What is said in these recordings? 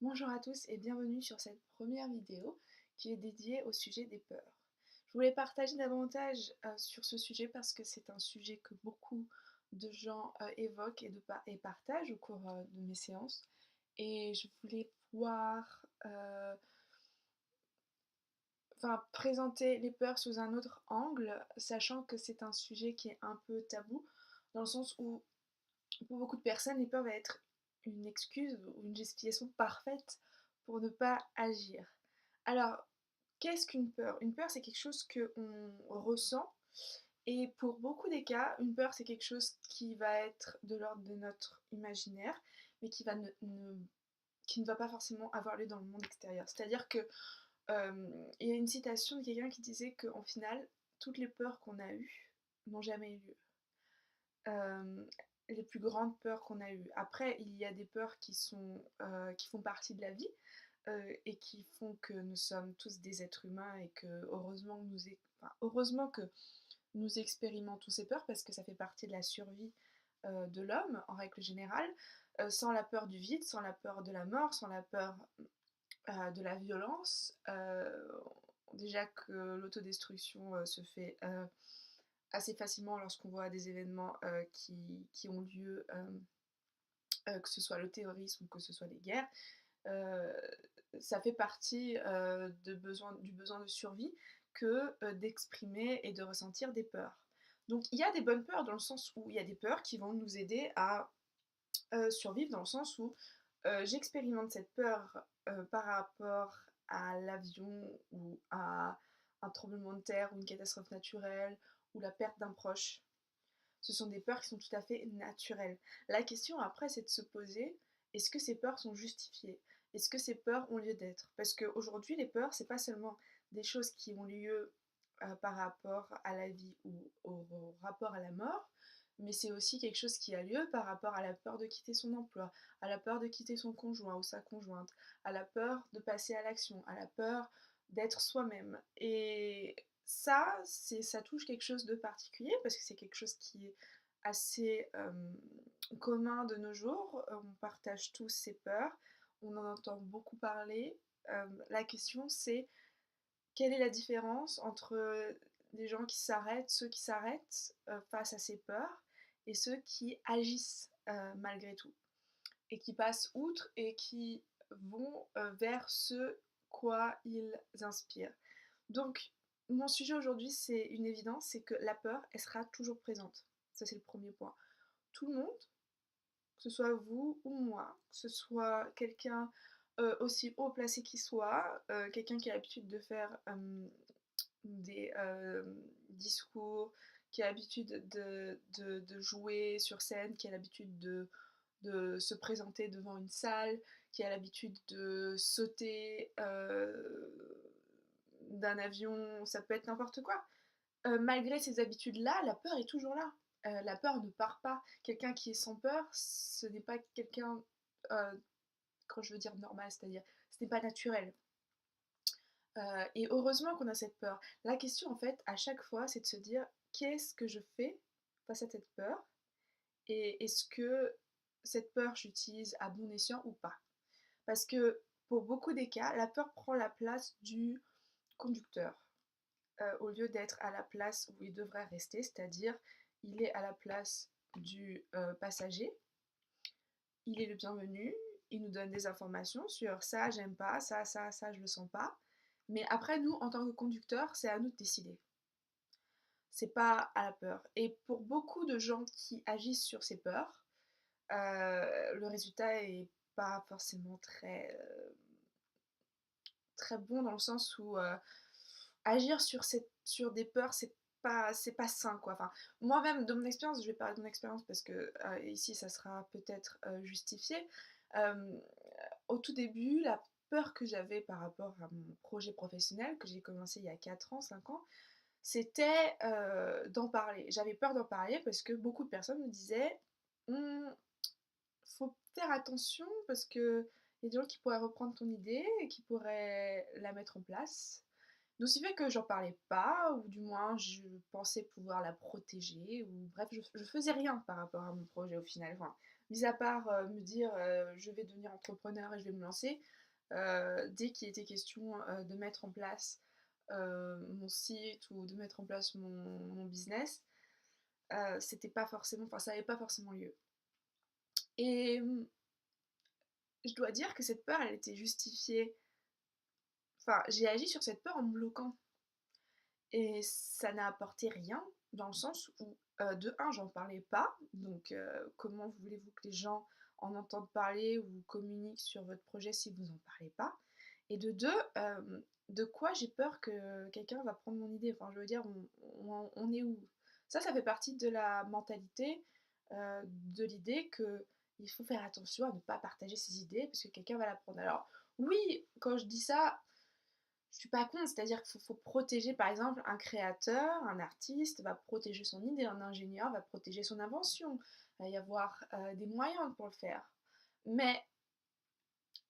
Bonjour à tous et bienvenue sur cette première vidéo qui est dédiée au sujet des peurs. Je voulais partager davantage sur ce sujet parce que c'est un sujet que beaucoup de gens évoquent et partagent au cours de mes séances. Et je voulais pouvoir présenter les peurs sous un autre angle, sachant que c'est un sujet qui est un peu tabou, dans le sens où pour beaucoup de personnes, les peurs va être une excuse ou une justification parfaite pour ne pas agir. Alors, qu'est-ce qu'une peur? Une peur, c'est quelque chose qu'on ressent. Et pour beaucoup des cas, une peur, c'est quelque chose qui va être de l'ordre de notre imaginaire, mais qui ne va pas forcément avoir lieu dans le monde extérieur. C'est-à-dire que il y a une citation de quelqu'un qui disait qu'en final, toutes les peurs qu'on a eues n'ont jamais eu lieu. euh, les plus grandes peurs qu'on a eues. Après, il y a des peurs qui font partie de la vie et qui font que nous sommes tous des êtres humains et que heureusement que nous expérimentons ces peurs parce que ça fait partie de la survie de l'homme en règle générale. Sans la peur du vide, sans la peur de la mort, sans la peur de la violence, déjà que l'autodestruction se fait assez facilement lorsqu'on voit des événements qui ont lieu, que ce soit le terrorisme ou que ce soit les guerres. Euh, Ça fait partie du besoin de survie que d'exprimer et de ressentir des peurs. Donc il y a des bonnes peurs dans le sens où il y a des peurs qui vont nous aider à survivre dans le sens où j'expérimente cette peur par rapport à l'avion ou à un tremblement de terre ou une catastrophe naturelle ou la perte d'un proche. Ce sont des peurs qui sont tout à fait naturelles. La question après, c'est de se poser, est-ce que ces peurs sont justifiées? Est-ce que ces peurs ont lieu d'être? Parce qu'aujourd'hui, les peurs, c'est pas seulement des choses qui ont lieu par rapport à la vie ou au rapport à la mort, mais c'est aussi quelque chose qui a lieu par rapport à la peur de quitter son emploi, à la peur de quitter son conjoint ou sa conjointe, à la peur de passer à l'action, à la peur d'être soi-même. Et ça touche quelque chose de particulier parce que c'est quelque chose qui est assez commun de nos jours. On partage tous ces peurs, on en entend beaucoup parler. La question c'est quelle est la différence entre des gens qui s'arrêtent, ceux qui s'arrêtent face à ces peurs et ceux qui agissent malgré tout et qui passent outre et qui vont vers ce quoi ils inspirent. Donc, mon sujet aujourd'hui, c'est une évidence, c'est que la peur, elle sera toujours présente. Ça, c'est le premier point. Tout le monde, que ce soit vous ou moi, que ce soit quelqu'un aussi haut placé qu'il soit, quelqu'un qui a l'habitude de faire des discours, qui a l'habitude de jouer sur scène, qui a l'habitude de se présenter devant une salle, qui a l'habitude de sauter d'un avion, ça peut être n'importe quoi. Malgré ces habitudes-là, la peur est toujours là. La peur ne part pas. Quelqu'un qui est sans peur, ce n'est pas quelqu'un, euh, quand je veux dire normal, c'est-à-dire ce n'est pas naturel. Et heureusement qu'on a cette peur. La question, en fait, à chaque fois, c'est de se dire qu'est-ce que je fais face à cette peur et est-ce que cette peur, j'utilise à bon escient ou pas? Parce que pour beaucoup des cas, la peur prend la place du conducteur au lieu d'être à la place où il devrait rester, c'est-à-dire il est à la place du passager, il est le bienvenu, il nous donne des informations sur ça, j'aime pas, ça, je le sens pas. Mais après, nous, en tant que conducteur, c'est à nous de décider. C'est pas à la peur. Et pour beaucoup de gens qui agissent sur ces peurs, le résultat est pas forcément très bon dans le sens où agir sur des peurs, c'est pas sain quoi. Enfin, moi-même, de mon expérience, je vais parler de mon expérience parce que ici, ça sera peut-être justifié. Euh, Au tout début, la peur que j'avais par rapport à mon projet professionnel, que j'ai commencé il y a 4 ans, 5 ans, c'était d'en parler. J'avais peur d'en parler parce que beaucoup de personnes me disaient Hum, faut faire attention parce que il y a des gens qui pourraient reprendre ton idée et qui pourraient la mettre en place. Donc, ce qui fait que j'en parlais pas, ou du moins je pensais pouvoir la protéger, ou bref, je faisais rien par rapport à mon projet au final. Enfin, mis à part me dire je vais devenir entrepreneur et je vais me lancer, dès qu'il était question de mettre en place mon site ou de mettre en place mon business, c'était pas forcément, enfin ça n'avait pas forcément lieu. Et je dois dire que cette peur, elle était justifiée. Enfin, j'ai agi sur cette peur en me bloquant. Et ça n'a apporté rien, dans le sens où, de un, j'en parlais pas, donc comment voulez-vous que les gens en entendent parler ou communiquent sur votre projet si vous en parlez pas? Et de deux, de quoi j'ai peur que quelqu'un va prendre mon idée? Enfin, je veux dire, on est où? Ça fait partie de la mentalité, de l'idée que il faut faire attention à ne pas partager ses idées parce que quelqu'un va la prendre. Alors oui, quand je dis ça, je suis pas contre, c'est-à-dire qu'il faut protéger, par exemple, un créateur, un artiste va protéger son idée, un ingénieur va protéger son invention. Il va y avoir des moyens pour le faire. Mais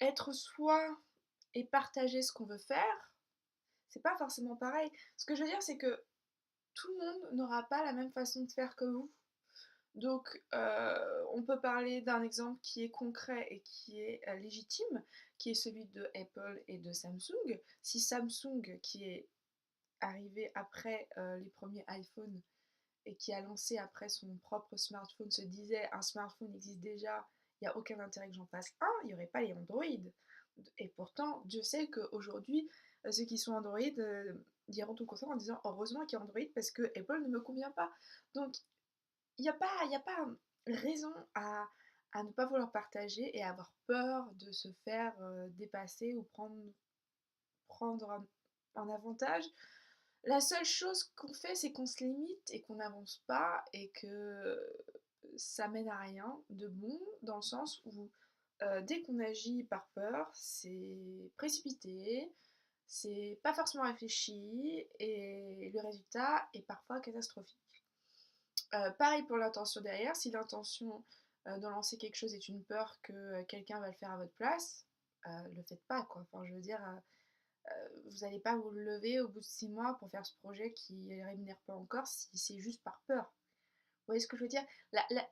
être soi et partager ce qu'on veut faire, c'est pas forcément pareil. Ce que je veux dire, c'est que tout le monde n'aura pas la même façon de faire que vous. Donc, on peut parler d'un exemple qui est concret et qui est légitime, qui est celui de Apple et de Samsung. Si Samsung, qui est arrivé après les premiers iPhones et qui a lancé après son propre smartphone, se disait un smartphone existe déjà, il n'y a aucun intérêt que j'en fasse un, il n'y aurait pas les Android. Et pourtant, Dieu sait qu'aujourd'hui, ceux qui sont Android diront tout le contraire en disant heureusement qu'il y a Android parce que Apple ne me convient pas. Donc, il y a pas raison à ne pas vouloir partager et avoir peur de se faire dépasser ou prendre un avantage. La seule chose qu'on fait, c'est qu'on se limite et qu'on n'avance pas et que ça mène à rien de bon, dans le sens où dès qu'on agit par peur, c'est précipité, c'est pas forcément réfléchi et le résultat est parfois catastrophique. Pareil pour l'intention derrière, si l'intention de lancer quelque chose est une peur que quelqu'un va le faire à votre place, le faites pas quoi. Enfin, je veux dire, vous n'allez pas vous lever au bout de 6 mois pour faire ce projet qui ne rémunère pas encore si c'est juste par peur. Vous voyez ce que je veux dire?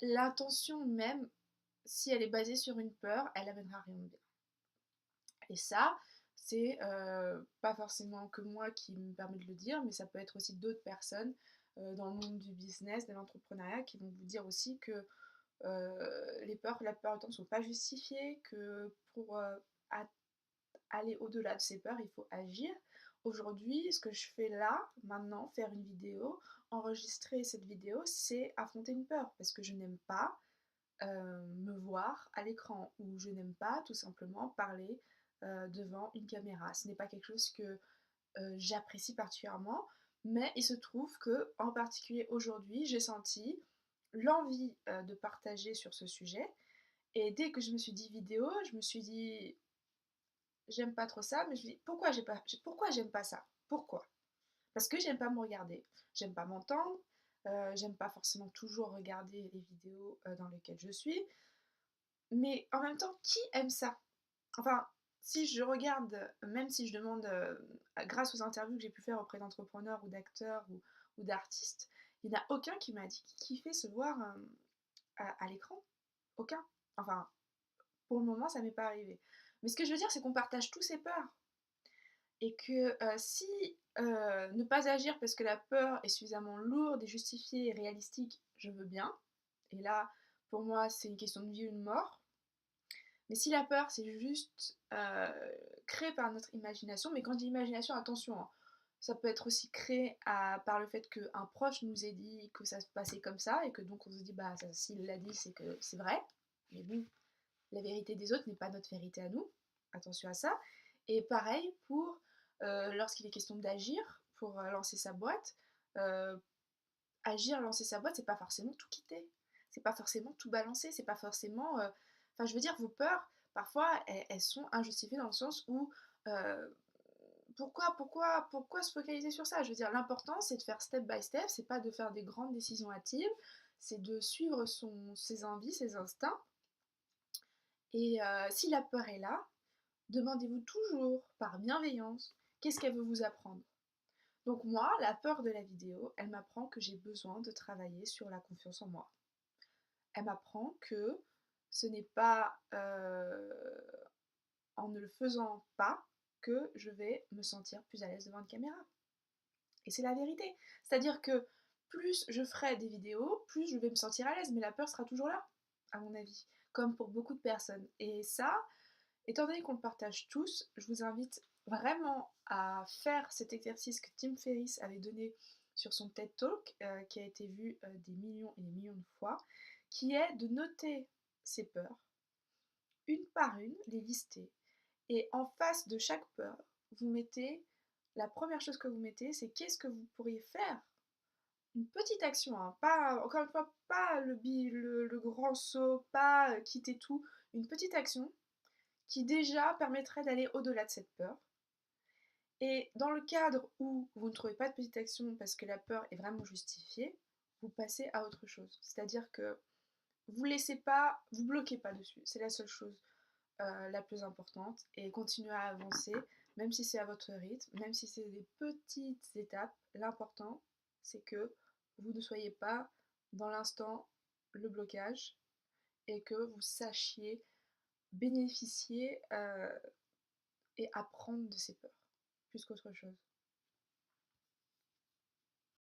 L'intention même, si elle est basée sur une peur, elle amènera rien de bien. Et ça, c'est pas forcément que moi qui me permet de le dire, mais ça peut être aussi d'autres personnes dans le monde du business, de l'entrepreneuriat, qui vont vous dire aussi que les peurs, la plupart du temps, ne sont pas justifiées, que pour aller au-delà de ces peurs, il faut agir. Aujourd'hui, ce que je fais là, maintenant, faire une vidéo, enregistrer cette vidéo, c'est affronter une peur parce que je n'aime pas me voir à l'écran ou je n'aime pas tout simplement parler devant une caméra. Ce n'est pas quelque chose que j'apprécie particulièrement, mais il se trouve que en particulier aujourd'hui, j'ai senti l'envie de partager sur ce sujet. Et dès que je me suis dit vidéo, je me suis dit j'aime pas trop ça, mais je me dis pourquoi j'aime pas ça? Pourquoi? Parce que j'aime pas me regarder, j'aime pas m'entendre, j'aime pas forcément toujours regarder les vidéos dans lesquelles je suis, mais en même temps, qui aime ça? Enfin, si je regarde, même si je demande, grâce aux interviews que j'ai pu faire auprès d'entrepreneurs ou d'acteurs ou d'artistes, il n'y en a aucun qui m'a dit qu'il kiffait se voir à l'écran. Aucun. Enfin, pour le moment, ça m'est pas arrivé. Mais ce que je veux dire, c'est qu'on partage tous ces peurs. Et que si ne pas agir parce que la peur est suffisamment lourde et justifiée et réalistique, je veux bien. Et là, pour moi, c'est une question de vie ou de mort. Mais si la peur, c'est juste créé par notre imagination, mais quand je dis imagination, attention, hein, ça peut être aussi créé par le fait qu'un proche nous ait dit que ça se passait comme ça, et que donc on se dit, bah, s'il l'a dit, c'est que c'est vrai. Mais bon, la vérité des autres n'est pas notre vérité à nous. Attention à ça. Et pareil pour lorsqu'il est question d'agir pour lancer sa boîte. euh, Agir, lancer sa boîte, c'est pas forcément tout quitter. C'est pas forcément tout balancer. C'est pas forcément. Enfin, je veux dire, vos peurs, parfois, elles sont injustifiées dans le sens où. euh, pourquoi se focaliser sur ça? Je veux dire, l'important, c'est de faire step by step. C'est pas de faire des grandes décisions hâtives. C'est de suivre ses envies, ses instincts. Et si la peur est là, demandez-vous toujours, par bienveillance, qu'est-ce qu'elle veut vous apprendre. Donc moi, la peur de la vidéo, elle m'apprend que j'ai besoin de travailler sur la confiance en moi. Elle m'apprend que Ce n'est pas en ne le faisant pas que je vais me sentir plus à l'aise devant une caméra. Et c'est la vérité. C'est-à-dire que plus je ferai des vidéos, plus je vais me sentir à l'aise, mais la peur sera toujours là, à mon avis, comme pour beaucoup de personnes. Et ça, étant donné qu'on le partage tous, je vous invite vraiment à faire cet exercice que Tim Ferriss avait donné sur son TED Talk, qui a été vu des millions et des millions de fois, qui est de noter ses peurs, une par une, les lister. Et en face de chaque peur, vous mettez, la première chose que vous mettez, c'est qu'est-ce que vous pourriez faire. Une petite action, hein, pas, encore une fois, pas le grand saut, pas quitter tout, une petite action qui déjà permettrait d'aller au-delà de cette peur. Et dans le cadre où vous ne trouvez pas de petite action parce que la peur est vraiment justifiée, vous passez à autre chose. C'est-à-dire que vous laissez pas, vous bloquez pas dessus. C'est la seule chose la plus importante. Et continuez à avancer, même si c'est à votre rythme, même si c'est des petites étapes. L'important, c'est que vous ne soyez pas dans l'instant le blocage et que vous sachiez bénéficier et apprendre de ces peurs, plus qu'autre chose.